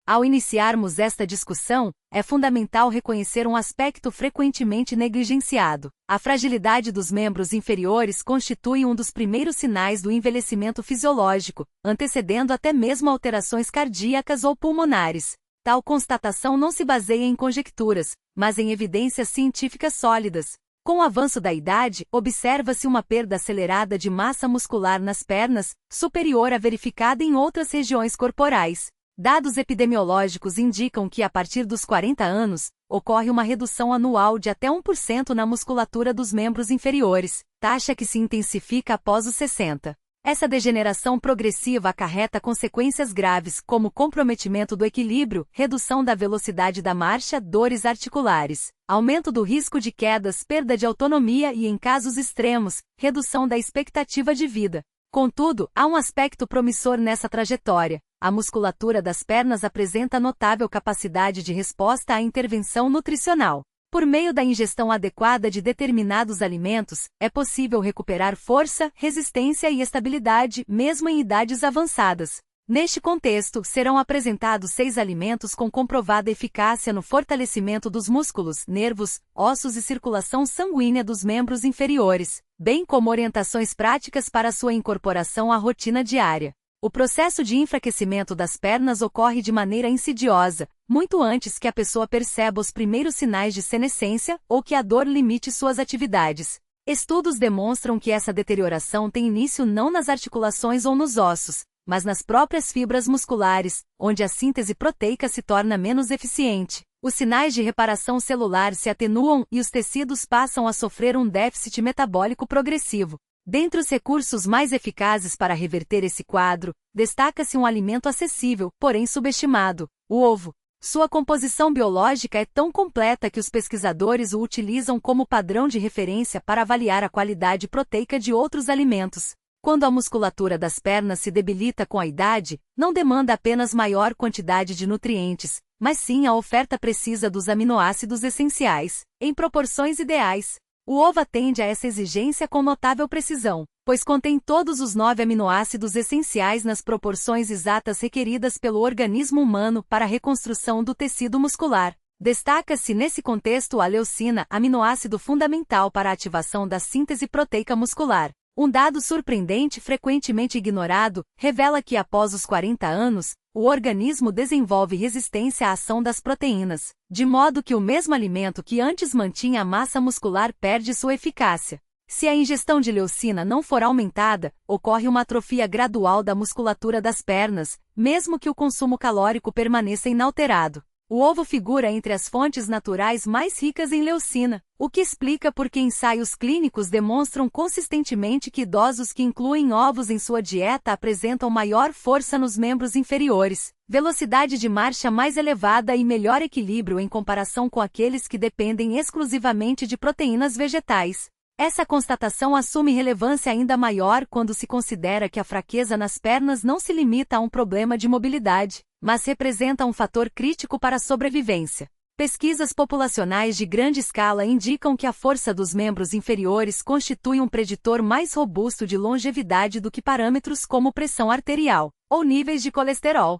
Ao iniciarmos esta discussão, é fundamental reconhecer um aspecto frequentemente negligenciado. A fragilidade dos membros inferiores constitui um dos primeiros sinais do envelhecimento fisiológico, antecedendo até mesmo alterações cardíacas ou pulmonares. Tal constatação não se baseia em conjecturas, mas em evidências científicas sólidas. Com o avanço da idade, observa-se uma perda acelerada de massa muscular nas pernas, superior à verificada em outras regiões corporais. Dados epidemiológicos indicam que a partir dos 40 anos, ocorre uma redução anual de até 1% na musculatura dos membros inferiores, taxa que se intensifica após os 60. Essa degeneração progressiva acarreta consequências graves como comprometimento do equilíbrio, redução da velocidade da marcha, dores articulares, aumento do risco de quedas, perda de autonomia e, em casos extremos, redução da expectativa de vida. Contudo, há um aspecto promissor nessa trajetória. A musculatura das pernas apresenta notável capacidade de resposta à intervenção nutricional. Por meio da ingestão adequada de determinados alimentos, é possível recuperar força, resistência e estabilidade, mesmo em idades avançadas. Neste contexto, serão apresentados 6 alimentos com comprovada eficácia no fortalecimento dos músculos, nervos, ossos e circulação sanguínea dos membros inferiores, bem como orientações práticas para sua incorporação à rotina diária. O processo de enfraquecimento das pernas ocorre de maneira insidiosa, muito antes que a pessoa perceba os primeiros sinais de senescência ou que a dor limite suas atividades. Estudos demonstram que essa deterioração tem início não nas articulações ou nos ossos, mas nas próprias fibras musculares, onde a síntese proteica se torna menos eficiente. Os sinais de reparação celular se atenuam e os tecidos passam a sofrer um déficit metabólico progressivo. Dentre os recursos mais eficazes para reverter esse quadro, destaca-se um alimento acessível, porém subestimado: o ovo. Sua composição biológica é tão completa que os pesquisadores o utilizam como padrão de referência para avaliar a qualidade proteica de outros alimentos. Quando a musculatura das pernas se debilita com a idade, não demanda apenas maior quantidade de nutrientes, mas sim a oferta precisa dos aminoácidos essenciais, em proporções ideais. O ovo atende a essa exigência com notável precisão, pois contém todos os 9 aminoácidos essenciais nas proporções exatas requeridas pelo organismo humano para a reconstrução do tecido muscular. Destaca-se nesse contexto a leucina, aminoácido fundamental para a ativação da síntese proteica muscular. Um dado surpreendente frequentemente ignorado revela que após os 40 anos, o organismo desenvolve resistência à ação das proteínas, de modo que o mesmo alimento que antes mantinha a massa muscular perde sua eficácia. Se a ingestão de leucina não for aumentada, ocorre uma atrofia gradual da musculatura das pernas, mesmo que o consumo calórico permaneça inalterado. O ovo figura entre as fontes naturais mais ricas em leucina, o que explica por que ensaios clínicos demonstram consistentemente que idosos que incluem ovos em sua dieta apresentam maior força nos membros inferiores, velocidade de marcha mais elevada e melhor equilíbrio em comparação com aqueles que dependem exclusivamente de proteínas vegetais. Essa constatação assume relevância ainda maior quando se considera que a fraqueza nas pernas não se limita a um problema de mobilidade, mas representa um fator crítico para a sobrevivência. Pesquisas populacionais de grande escala indicam que a força dos membros inferiores constitui um preditor mais robusto de longevidade do que parâmetros como pressão arterial ou níveis de colesterol.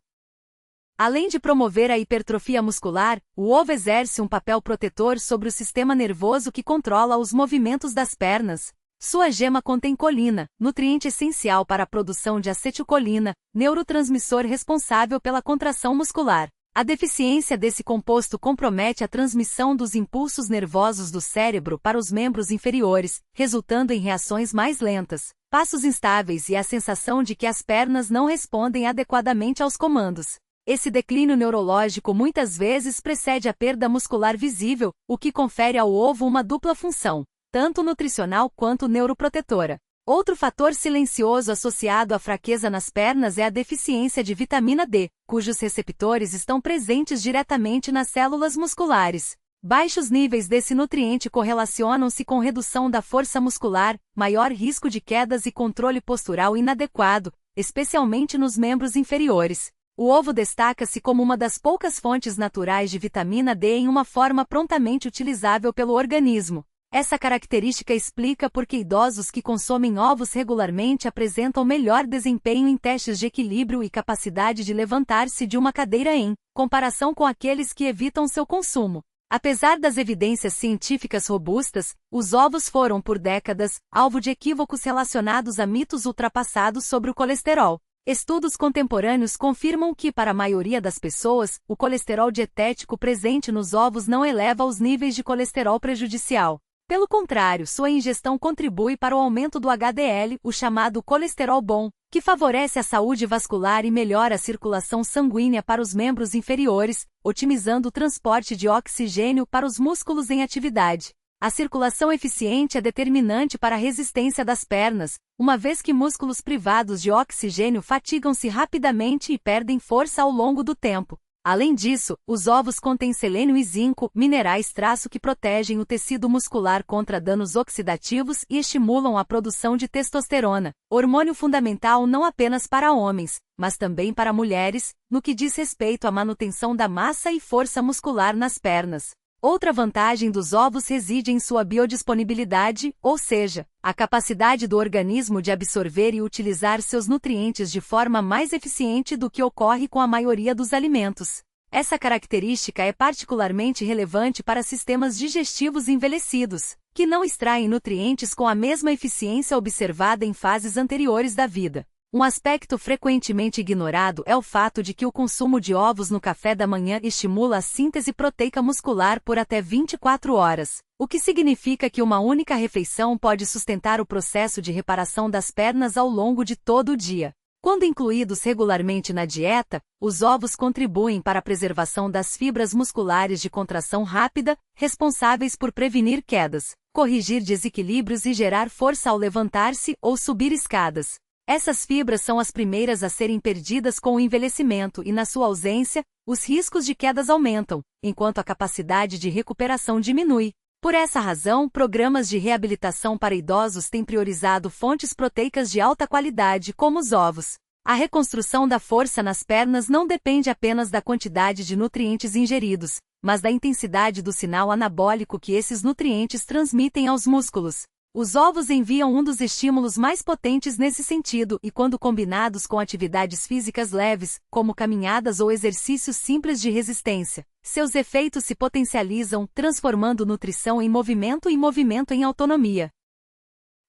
Além de promover a hipertrofia muscular, o ovo exerce um papel protetor sobre o sistema nervoso que controla os movimentos das pernas. Sua gema contém colina, nutriente essencial para a produção de acetilcolina, neurotransmissor responsável pela contração muscular. A deficiência desse composto compromete a transmissão dos impulsos nervosos do cérebro para os membros inferiores, resultando em reações mais lentas, passos instáveis e a sensação de que as pernas não respondem adequadamente aos comandos. Esse declínio neurológico muitas vezes precede a perda muscular visível, o que confere ao ovo uma dupla função, tanto nutricional quanto neuroprotetora. Outro fator silencioso associado à fraqueza nas pernas é a deficiência de vitamina D, cujos receptores estão presentes diretamente nas células musculares. Baixos níveis desse nutriente correlacionam-se com redução da força muscular, maior risco de quedas e controle postural inadequado, especialmente nos membros inferiores. O ovo destaca-se como uma das poucas fontes naturais de vitamina D em uma forma prontamente utilizável pelo organismo. Essa característica explica por que idosos que consomem ovos regularmente apresentam melhor desempenho em testes de equilíbrio e capacidade de levantar-se de uma cadeira em comparação com aqueles que evitam seu consumo. Apesar das evidências científicas robustas, os ovos foram, por décadas, alvo de equívocos relacionados a mitos ultrapassados sobre o colesterol. Estudos contemporâneos confirmam que, para a maioria das pessoas, o colesterol dietético presente nos ovos não eleva os níveis de colesterol prejudicial. Pelo contrário, sua ingestão contribui para o aumento do HDL, o chamado colesterol bom, que favorece a saúde vascular e melhora a circulação sanguínea para os membros inferiores, otimizando o transporte de oxigênio para os músculos em atividade. A circulação eficiente é determinante para a resistência das pernas, uma vez que músculos privados de oxigênio fatigam-se rapidamente e perdem força ao longo do tempo. Além disso, os ovos contêm selênio e zinco, minerais que protegem o tecido muscular contra danos oxidativos e estimulam a produção de testosterona, hormônio fundamental não apenas para homens, mas também para mulheres, no que diz respeito à manutenção da massa e força muscular nas pernas. Outra vantagem dos ovos reside em sua biodisponibilidade, ou seja, a capacidade do organismo de absorver e utilizar seus nutrientes de forma mais eficiente do que ocorre com a maioria dos alimentos. Essa característica é particularmente relevante para sistemas digestivos envelhecidos, que não extraem nutrientes com a mesma eficiência observada em fases anteriores da vida. Um aspecto frequentemente ignorado é o fato de que o consumo de ovos no café da manhã estimula a síntese proteica muscular por até 24 horas, o que significa que uma única refeição pode sustentar o processo de reparação das pernas ao longo de todo o dia. Quando incluídos regularmente na dieta, os ovos contribuem para a preservação das fibras musculares de contração rápida, responsáveis por prevenir quedas, corrigir desequilíbrios e gerar força ao levantar-se ou subir escadas. Essas fibras são as primeiras a serem perdidas com o envelhecimento e, na sua ausência, os riscos de quedas aumentam, enquanto a capacidade de recuperação diminui. Por essa razão, programas de reabilitação para idosos têm priorizado fontes proteicas de alta qualidade, como os ovos. A reconstrução da força nas pernas não depende apenas da quantidade de nutrientes ingeridos, mas da intensidade do sinal anabólico que esses nutrientes transmitem aos músculos. Os ovos enviam um dos estímulos mais potentes nesse sentido e, quando combinados com atividades físicas leves, como caminhadas ou exercícios simples de resistência, seus efeitos se potencializam, transformando nutrição em movimento e movimento em autonomia.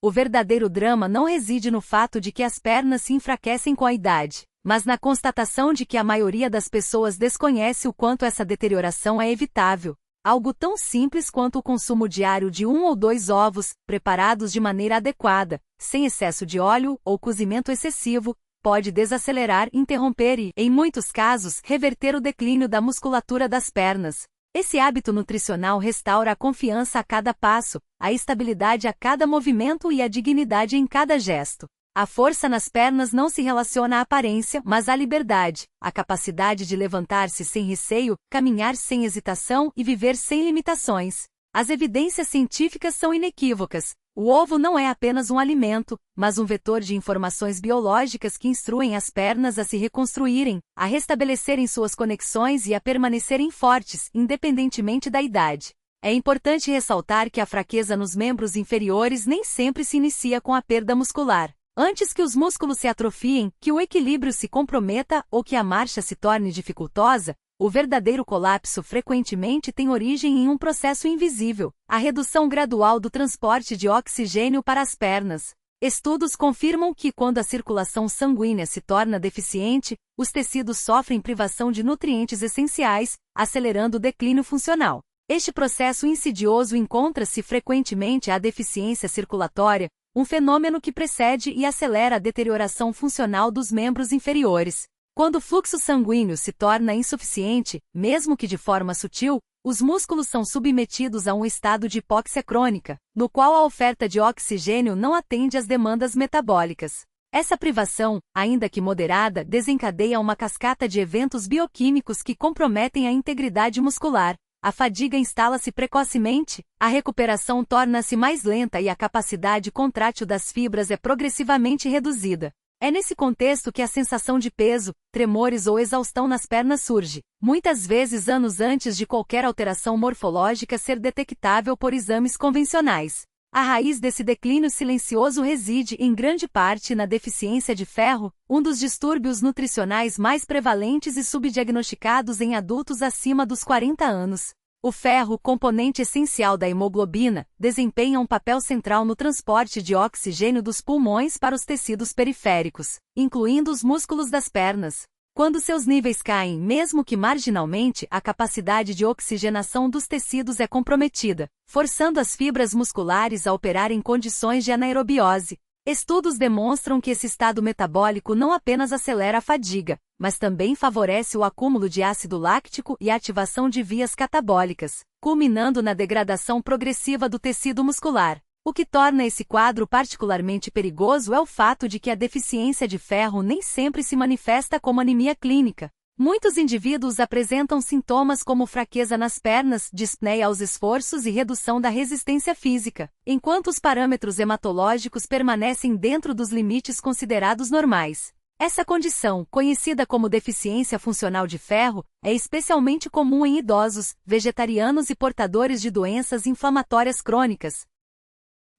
O verdadeiro drama não reside no fato de que as pernas se enfraquecem com a idade, mas na constatação de que a maioria das pessoas desconhece o quanto essa deterioração é evitável. Algo tão simples quanto o consumo diário de 1 ou 2 ovos, preparados de maneira adequada, sem excesso de óleo ou cozimento excessivo, pode desacelerar, interromper e, em muitos casos, reverter o declínio da musculatura das pernas. Esse hábito nutricional restaura a confiança a cada passo, a estabilidade a cada movimento e a dignidade em cada gesto. A força nas pernas não se relaciona à aparência, mas à liberdade, à capacidade de levantar-se sem receio, caminhar sem hesitação e viver sem limitações. As evidências científicas são inequívocas. O ovo não é apenas um alimento, mas um vetor de informações biológicas que instruem as pernas a se reconstruírem, a restabelecerem suas conexões e a permanecerem fortes, independentemente da idade. É importante ressaltar que a fraqueza nos membros inferiores nem sempre se inicia com a perda muscular. Antes que os músculos se atrofiem, que o equilíbrio se comprometa ou que a marcha se torne dificultosa, o verdadeiro colapso frequentemente tem origem em um processo invisível, a redução gradual do transporte de oxigênio para as pernas. Estudos confirmam que quando a circulação sanguínea se torna deficiente, os tecidos sofrem privação de nutrientes essenciais, acelerando o declínio funcional. Este processo insidioso encontra-se frequentemente à deficiência circulatória, um fenômeno que precede e acelera a deterioração funcional dos membros inferiores. Quando o fluxo sanguíneo se torna insuficiente, mesmo que de forma sutil, os músculos são submetidos a um estado de hipóxia crônica, no qual a oferta de oxigênio não atende às demandas metabólicas. Essa privação, ainda que moderada, desencadeia uma cascata de eventos bioquímicos que comprometem a integridade muscular. A fadiga instala-se precocemente, a recuperação torna-se mais lenta e a capacidade contrátil das fibras é progressivamente reduzida. É nesse contexto que a sensação de peso, tremores ou exaustão nas pernas surge, muitas vezes anos antes de qualquer alteração morfológica ser detectável por exames convencionais. A raiz desse declínio silencioso reside, em grande parte, na deficiência de ferro, um dos distúrbios nutricionais mais prevalentes e subdiagnosticados em adultos acima dos 40 anos. O ferro, componente essencial da hemoglobina, desempenha um papel central no transporte de oxigênio dos pulmões para os tecidos periféricos, incluindo os músculos das pernas. Quando seus níveis caem, mesmo que marginalmente, a capacidade de oxigenação dos tecidos é comprometida, forçando as fibras musculares a operar em condições de anaerobiose. Estudos demonstram que esse estado metabólico não apenas acelera a fadiga, mas também favorece o acúmulo de ácido láctico e a ativação de vias catabólicas, culminando na degradação progressiva do tecido muscular. O que torna esse quadro particularmente perigoso é o fato de que a deficiência de ferro nem sempre se manifesta como anemia clínica. Muitos indivíduos apresentam sintomas como fraqueza nas pernas, dispneia aos esforços e redução da resistência física, enquanto os parâmetros hematológicos permanecem dentro dos limites considerados normais. Essa condição, conhecida como deficiência funcional de ferro, é especialmente comum em idosos, vegetarianos e portadores de doenças inflamatórias crônicas.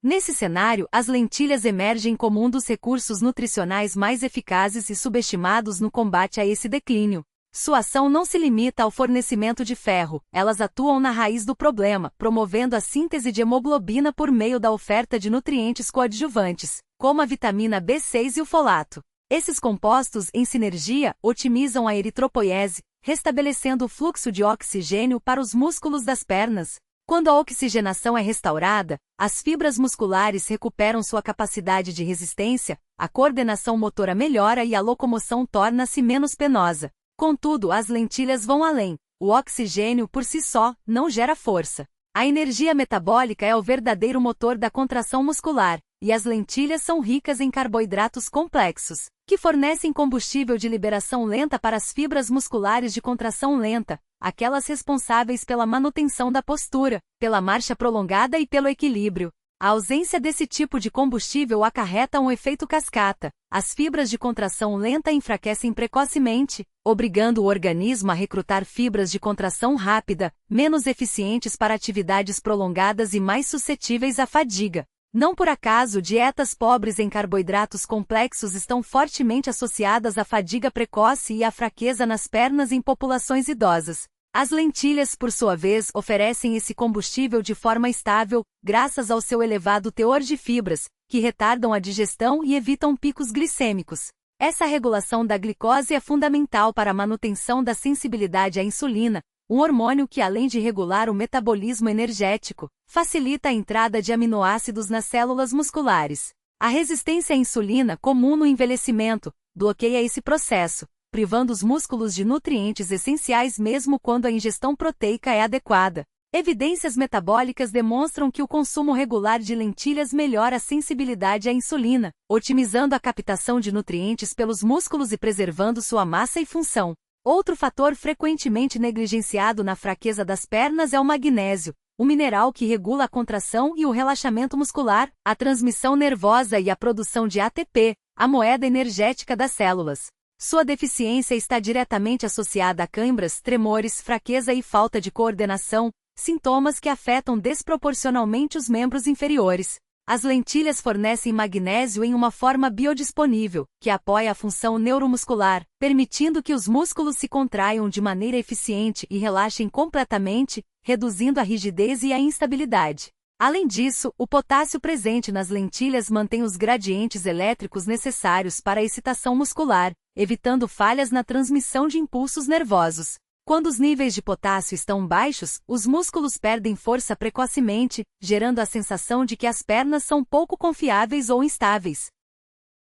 Nesse cenário, as lentilhas emergem como um dos recursos nutricionais mais eficazes e subestimados no combate a esse declínio. Sua ação não se limita ao fornecimento de ferro, elas atuam na raiz do problema, promovendo a síntese de hemoglobina por meio da oferta de nutrientes coadjuvantes, como a vitamina B6 e o folato. Esses compostos, em sinergia, otimizam a eritropoiese, restabelecendo o fluxo de oxigênio para os músculos das pernas. Quando a oxigenação é restaurada, as fibras musculares recuperam sua capacidade de resistência, a coordenação motora melhora e a locomoção torna-se menos penosa. Contudo, as lentilhas vão além. O oxigênio por si só não gera força. A energia metabólica é o verdadeiro motor da contração muscular, e as lentilhas são ricas em carboidratos complexos, que fornecem combustível de liberação lenta para as fibras musculares de contração lenta, aquelas responsáveis pela manutenção da postura, pela marcha prolongada e pelo equilíbrio. A ausência desse tipo de combustível acarreta um efeito cascata. As fibras de contração lenta enfraquecem precocemente, obrigando o organismo a recrutar fibras de contração rápida, menos eficientes para atividades prolongadas e mais suscetíveis à fadiga. Não por acaso, dietas pobres em carboidratos complexos estão fortemente associadas à fadiga precoce e à fraqueza nas pernas em populações idosas. As lentilhas, por sua vez, oferecem esse combustível de forma estável, graças ao seu elevado teor de fibras, que retardam a digestão e evitam picos glicêmicos. Essa regulação da glicose é fundamental para a manutenção da sensibilidade à insulina, um hormônio que, além de regular o metabolismo energético, facilita a entrada de aminoácidos nas células musculares. A resistência à insulina, comum no envelhecimento, bloqueia esse processo, privando os músculos de nutrientes essenciais mesmo quando a ingestão proteica é adequada. Evidências metabólicas demonstram que o consumo regular de lentilhas melhora a sensibilidade à insulina, otimizando a captação de nutrientes pelos músculos e preservando sua massa e função. Outro fator frequentemente negligenciado na fraqueza das pernas é o magnésio, um mineral que regula a contração e o relaxamento muscular, a transmissão nervosa e a produção de ATP, a moeda energética das células. Sua deficiência está diretamente associada a câimbras, tremores, fraqueza e falta de coordenação, sintomas que afetam desproporcionalmente os membros inferiores. As lentilhas fornecem magnésio em uma forma biodisponível, que apoia a função neuromuscular, permitindo que os músculos se contraiam de maneira eficiente e relaxem completamente, reduzindo a rigidez e a instabilidade. Além disso, o potássio presente nas lentilhas mantém os gradientes elétricos necessários para a excitação muscular, evitando falhas na transmissão de impulsos nervosos. Quando os níveis de potássio estão baixos, os músculos perdem força precocemente, gerando a sensação de que as pernas são pouco confiáveis ou instáveis.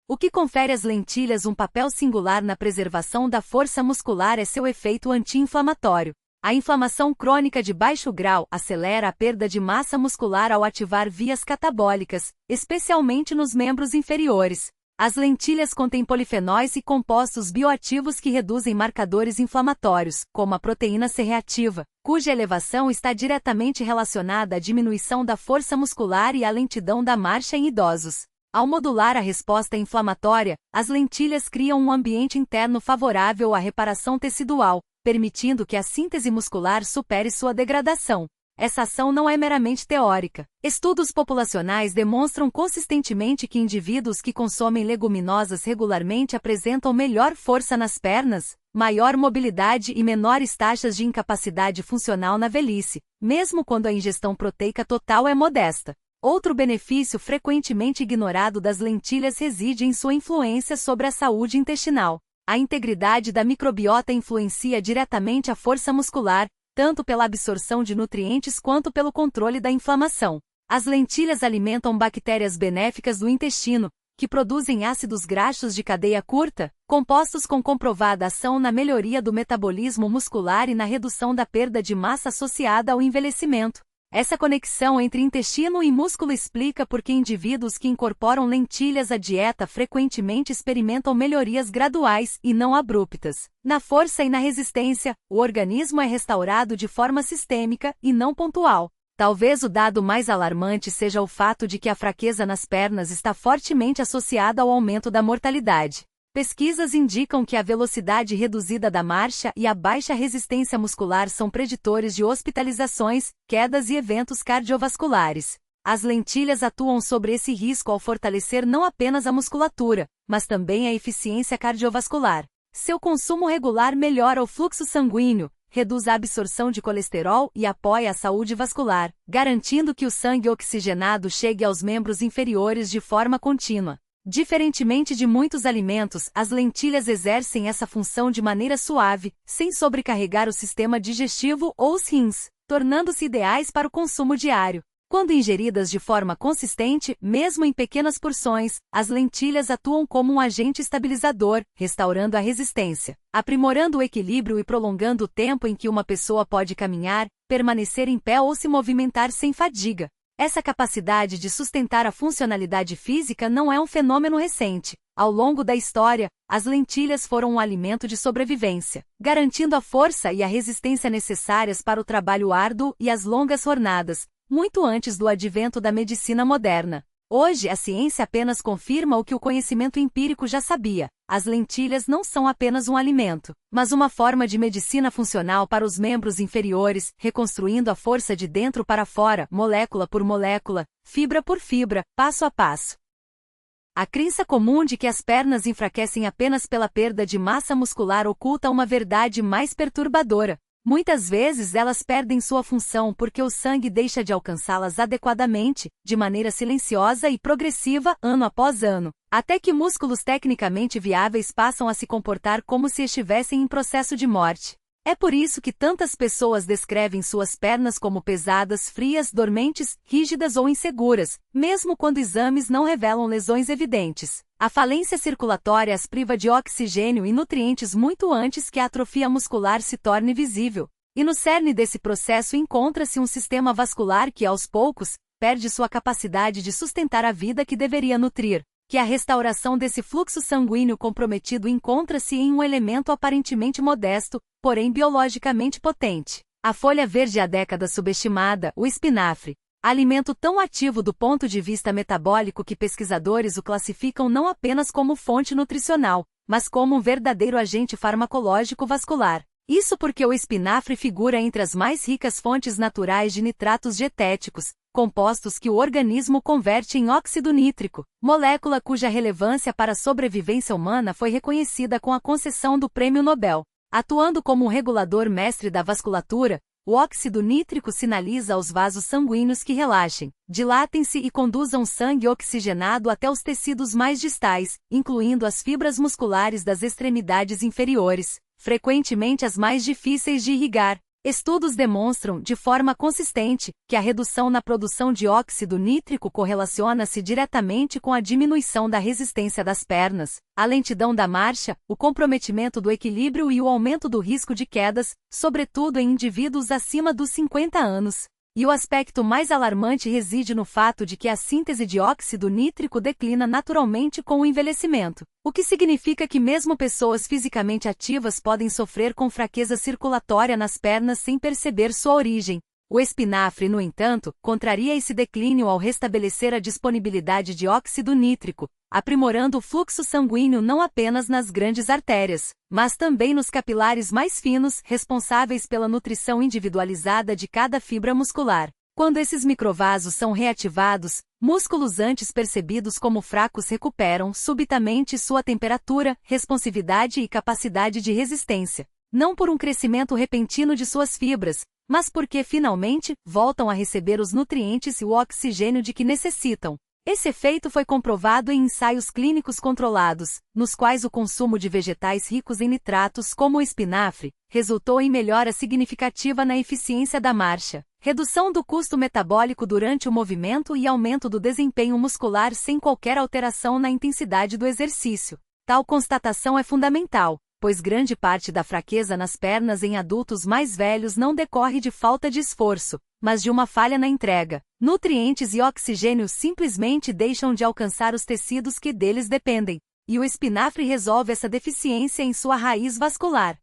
O que confere às lentilhas um papel singular na preservação da força muscular é seu efeito anti-inflamatório. A inflamação crônica de baixo grau acelera a perda de massa muscular ao ativar vias catabólicas, especialmente nos membros inferiores. As lentilhas contêm polifenóis e compostos bioativos que reduzem marcadores inflamatórios, como a proteína C reativa, cuja elevação está diretamente relacionada à diminuição da força muscular e à lentidão da marcha em idosos. Ao modular a resposta inflamatória, as lentilhas criam um ambiente interno favorável à reparação tecidual, permitindo que a síntese muscular supere sua degradação. Essa ação não é meramente teórica. Estudos populacionais demonstram consistentemente que indivíduos que consomem leguminosas regularmente apresentam melhor força nas pernas, maior mobilidade e menores taxas de incapacidade funcional na velhice, mesmo quando a ingestão proteica total é modesta. Outro benefício frequentemente ignorado das lentilhas reside em sua influência sobre a saúde intestinal. A integridade da microbiota influencia diretamente a força muscular, tanto pela absorção de nutrientes quanto pelo controle da inflamação. As lentilhas alimentam bactérias benéficas do intestino, que produzem ácidos graxos de cadeia curta, compostos com comprovada ação na melhoria do metabolismo muscular e na redução da perda de massa associada ao envelhecimento. Essa conexão entre intestino e músculo explica por que indivíduos que incorporam lentilhas à dieta frequentemente experimentam melhorias graduais e não abruptas. Na força e na resistência, o organismo é restaurado de forma sistêmica e não pontual. Talvez o dado mais alarmante seja o fato de que a fraqueza nas pernas está fortemente associada ao aumento da mortalidade. Pesquisas indicam que a velocidade reduzida da marcha e a baixa resistência muscular são preditores de hospitalizações, quedas e eventos cardiovasculares. As lentilhas atuam sobre esse risco ao fortalecer não apenas a musculatura, mas também a eficiência cardiovascular. Seu consumo regular melhora o fluxo sanguíneo, reduz a absorção de colesterol e apoia a saúde vascular, garantindo que o sangue oxigenado chegue aos membros inferiores de forma contínua. Diferentemente de muitos alimentos, as lentilhas exercem essa função de maneira suave, sem sobrecarregar o sistema digestivo ou os rins, tornando-se ideais para o consumo diário. Quando ingeridas de forma consistente, mesmo em pequenas porções, as lentilhas atuam como um agente estabilizador, restaurando a resistência, aprimorando o equilíbrio e prolongando o tempo em que uma pessoa pode caminhar, permanecer em pé ou se movimentar sem fadiga. Essa capacidade de sustentar a funcionalidade física não é um fenômeno recente. Ao longo da história, as lentilhas foram um alimento de sobrevivência, garantindo a força e a resistência necessárias para o trabalho árduo e as longas jornadas, muito antes do advento da medicina moderna. Hoje, a ciência apenas confirma o que o conhecimento empírico já sabia. As lentilhas não são apenas um alimento, mas uma forma de medicina funcional para os membros inferiores, reconstruindo a força de dentro para fora, molécula por molécula, fibra por fibra, passo a passo. A crença comum de que as pernas enfraquecem apenas pela perda de massa muscular oculta uma verdade mais perturbadora. Muitas vezes elas perdem sua função porque o sangue deixa de alcançá-las adequadamente, de maneira silenciosa e progressiva, ano após ano, até que músculos tecnicamente viáveis passam a se comportar como se estivessem em processo de morte. É por isso que tantas pessoas descrevem suas pernas como pesadas, frias, dormentes, rígidas ou inseguras, mesmo quando exames não revelam lesões evidentes. A falência circulatória as priva de oxigênio e nutrientes muito antes que a atrofia muscular se torne visível. E no cerne desse processo encontra-se um sistema vascular que, aos poucos, perde sua capacidade de sustentar a vida que deveria nutrir. Que a restauração desse fluxo sanguíneo comprometido encontra-se em um elemento aparentemente modesto, porém biologicamente potente. A folha verde há décadas subestimada, o espinafre. Alimento tão ativo do ponto de vista metabólico que pesquisadores o classificam não apenas como fonte nutricional, mas como um verdadeiro agente farmacológico vascular. Isso porque o espinafre figura entre as mais ricas fontes naturais de nitratos dietéticos, compostos que o organismo converte em óxido nítrico, molécula cuja relevância para a sobrevivência humana foi reconhecida com a concessão do Prêmio Nobel. Atuando como um regulador mestre da vasculatura, o óxido nítrico sinaliza aos vasos sanguíneos que relaxem, dilatem-se e conduzam sangue oxigenado até os tecidos mais distais, incluindo as fibras musculares das extremidades inferiores, frequentemente as mais difíceis de irrigar. Estudos demonstram, de forma consistente, que a redução na produção de óxido nítrico correlaciona-se diretamente com a diminuição da resistência das pernas, a lentidão da marcha, o comprometimento do equilíbrio e o aumento do risco de quedas, sobretudo em indivíduos acima dos 50 anos. E o aspecto mais alarmante reside no fato de que a síntese de óxido nítrico declina naturalmente com o envelhecimento, o que significa que mesmo pessoas fisicamente ativas podem sofrer com fraqueza circulatória nas pernas sem perceber sua origem. O espinafre, no entanto, contraria esse declínio ao restabelecer a disponibilidade de óxido nítrico, aprimorando o fluxo sanguíneo não apenas nas grandes artérias, mas também nos capilares mais finos, responsáveis pela nutrição individualizada de cada fibra muscular. Quando esses microvasos são reativados, músculos antes percebidos como fracos recuperam subitamente sua temperatura, responsividade e capacidade de resistência. Não por um crescimento repentino de suas fibras, mas porque finalmente voltam a receber os nutrientes e o oxigênio de que necessitam. Esse efeito foi comprovado em ensaios clínicos controlados, nos quais o consumo de vegetais ricos em nitratos como o espinafre resultou em melhora significativa na eficiência da marcha, redução do custo metabólico durante o movimento e aumento do desempenho muscular sem qualquer alteração na intensidade do exercício. Tal constatação é fundamental, pois grande parte da fraqueza nas pernas em adultos mais velhos não decorre de falta de esforço, mas de uma falha na entrega. Nutrientes e oxigênio simplesmente deixam de alcançar os tecidos que deles dependem, e o espinafre resolve essa deficiência em sua raiz vascular.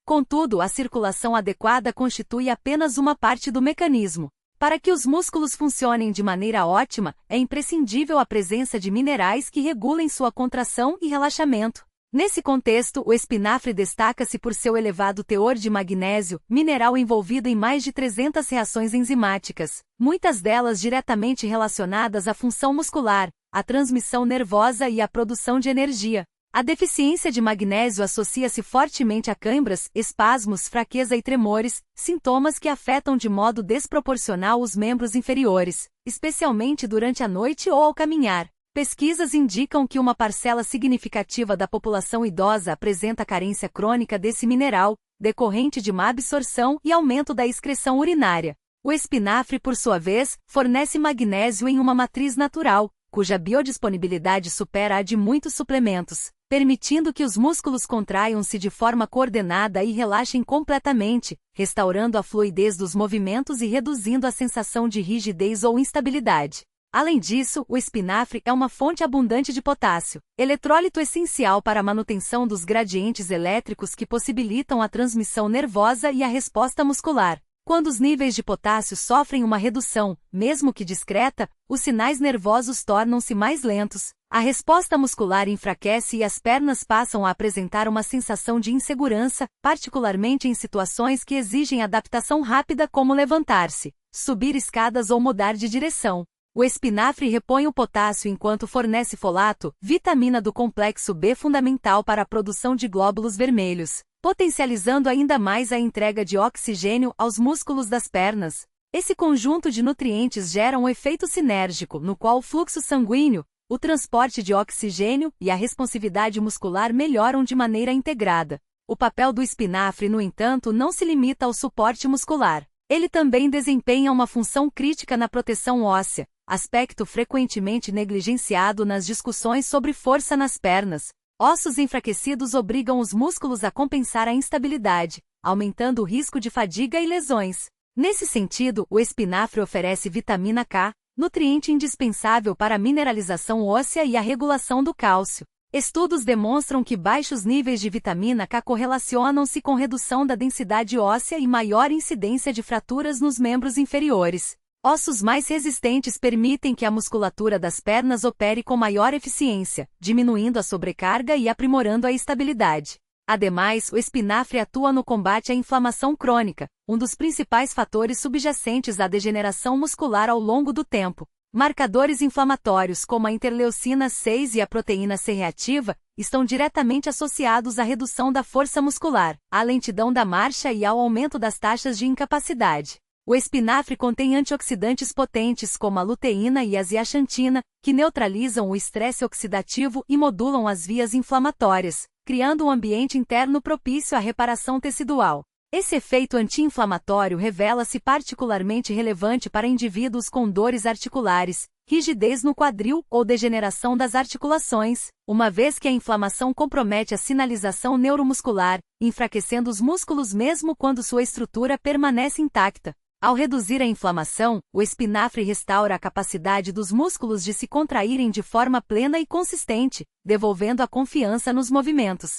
Contudo, a circulação adequada constitui apenas uma parte do mecanismo. Para que os músculos funcionem de maneira ótima, é imprescindível a presença de minerais que regulem sua contração e relaxamento. Nesse contexto, o espinafre destaca-se por seu elevado teor de magnésio, mineral envolvido em mais de 300 reações enzimáticas, muitas delas diretamente relacionadas à função muscular, à transmissão nervosa e à produção de energia. A deficiência de magnésio associa-se fortemente a cãibras, espasmos, fraqueza e tremores, sintomas que afetam de modo desproporcional os membros inferiores, especialmente durante a noite ou ao caminhar. Pesquisas indicam que uma parcela significativa da população idosa apresenta carência crônica desse mineral, decorrente de má absorção e aumento da excreção urinária. O espinafre, por sua vez, fornece magnésio em uma matriz natural, cuja biodisponibilidade supera a de muitos suplementos, permitindo que os músculos contraiam-se de forma coordenada e relaxem completamente, restaurando a fluidez dos movimentos e reduzindo a sensação de rigidez ou instabilidade. Além disso, o espinafre é uma fonte abundante de potássio, eletrólito essencial para a manutenção dos gradientes elétricos que possibilitam a transmissão nervosa e a resposta muscular. Quando os níveis de potássio sofrem uma redução, mesmo que discreta, os sinais nervosos tornam-se mais lentos, a resposta muscular enfraquece e as pernas passam a apresentar uma sensação de insegurança, particularmente em situações que exigem adaptação rápida como levantar-se, subir escadas ou mudar de direção. O espinafre repõe o potássio enquanto fornece folato, vitamina do complexo B fundamental para a produção de glóbulos vermelhos, potencializando ainda mais a entrega de oxigênio aos músculos das pernas. Esse conjunto de nutrientes gera um efeito sinérgico, no qual o fluxo sanguíneo, o transporte de oxigênio e a responsividade muscular melhoram de maneira integrada. O papel do espinafre, no entanto, não se limita ao suporte muscular. Ele também desempenha uma função crítica na proteção óssea, aspecto frequentemente negligenciado nas discussões sobre força nas pernas. Ossos enfraquecidos obrigam os músculos a compensar a instabilidade, aumentando o risco de fadiga e lesões. Nesse sentido, o espinafre oferece vitamina K, nutriente indispensável para a mineralização óssea e a regulação do cálcio. Estudos demonstram que baixos níveis de vitamina K correlacionam-se com redução da densidade óssea e maior incidência de fraturas nos membros inferiores. Ossos mais resistentes permitem que a musculatura das pernas opere com maior eficiência, diminuindo a sobrecarga e aprimorando a estabilidade. Ademais, o espinafre atua no combate à inflamação crônica, um dos principais fatores subjacentes à degeneração muscular ao longo do tempo. Marcadores inflamatórios como a interleucina 6 e a proteína C reativa estão diretamente associados à redução da força muscular, à lentidão da marcha e ao aumento das taxas de incapacidade. O espinafre contém antioxidantes potentes como a luteína e a zeaxantina, que neutralizam o estresse oxidativo e modulam as vias inflamatórias, criando um ambiente interno propício à reparação tecidual. Esse efeito anti-inflamatório revela-se particularmente relevante para indivíduos com dores articulares, rigidez no quadril ou degeneração das articulações, uma vez que a inflamação compromete a sinalização neuromuscular, enfraquecendo os músculos mesmo quando sua estrutura permanece intacta. Ao reduzir a inflamação, o espinafre restaura a capacidade dos músculos de se contraírem de forma plena e consistente, devolvendo a confiança nos movimentos.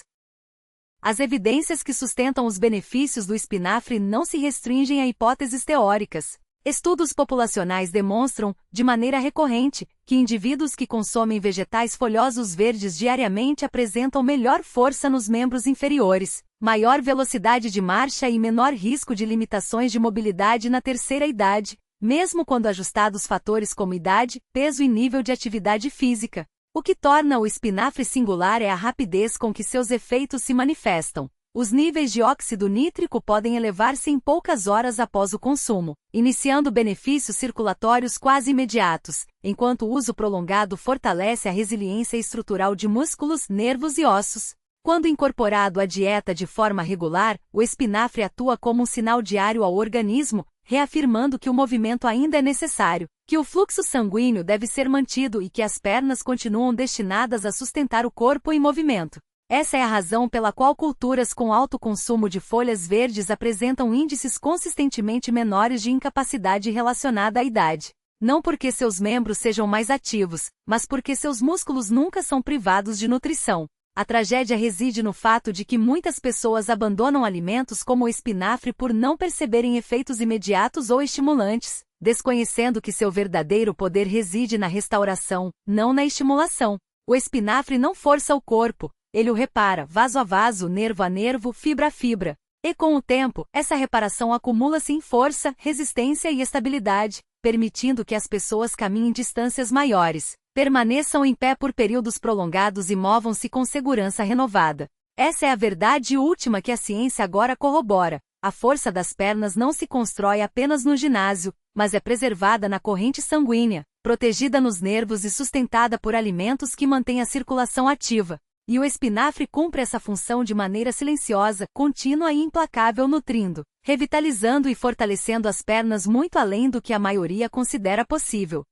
As evidências que sustentam os benefícios do espinafre não se restringem a hipóteses teóricas. Estudos populacionais demonstram, de maneira recorrente, que indivíduos que consomem vegetais folhosos verdes diariamente apresentam melhor força nos membros inferiores, maior velocidade de marcha e menor risco de limitações de mobilidade na terceira idade, mesmo quando ajustados fatores como idade, peso e nível de atividade física. O que torna o espinafre singular é a rapidez com que seus efeitos se manifestam. Os níveis de óxido nítrico podem elevar-se em poucas horas após o consumo, iniciando benefícios circulatórios quase imediatos, enquanto o uso prolongado fortalece a resiliência estrutural de músculos, nervos e ossos. Quando incorporado à dieta de forma regular, o espinafre atua como um sinal diário ao organismo, reafirmando que o movimento ainda é necessário, que o fluxo sanguíneo deve ser mantido e que as pernas continuam destinadas a sustentar o corpo em movimento. Essa é a razão pela qual culturas com alto consumo de folhas verdes apresentam índices consistentemente menores de incapacidade relacionada à idade. Não porque seus membros sejam mais ativos, mas porque seus músculos nunca são privados de nutrição. A tragédia reside no fato de que muitas pessoas abandonam alimentos como o espinafre por não perceberem efeitos imediatos ou estimulantes, desconhecendo que seu verdadeiro poder reside na restauração, não na estimulação. O espinafre não força o corpo, ele o repara, vaso a vaso, nervo a nervo, fibra a fibra. E com o tempo, essa reparação acumula-se em força, resistência e estabilidade, permitindo que as pessoas caminhem distâncias maiores, permaneçam em pé por períodos prolongados e movam-se com segurança renovada. Essa é a verdade última que a ciência agora corrobora. A força das pernas não se constrói apenas no ginásio, mas é preservada na corrente sanguínea, protegida nos nervos e sustentada por alimentos que mantêm a circulação ativa. E o espinafre cumpre essa função de maneira silenciosa, contínua e implacável, nutrindo, revitalizando e fortalecendo as pernas muito além do que a maioria considera possível.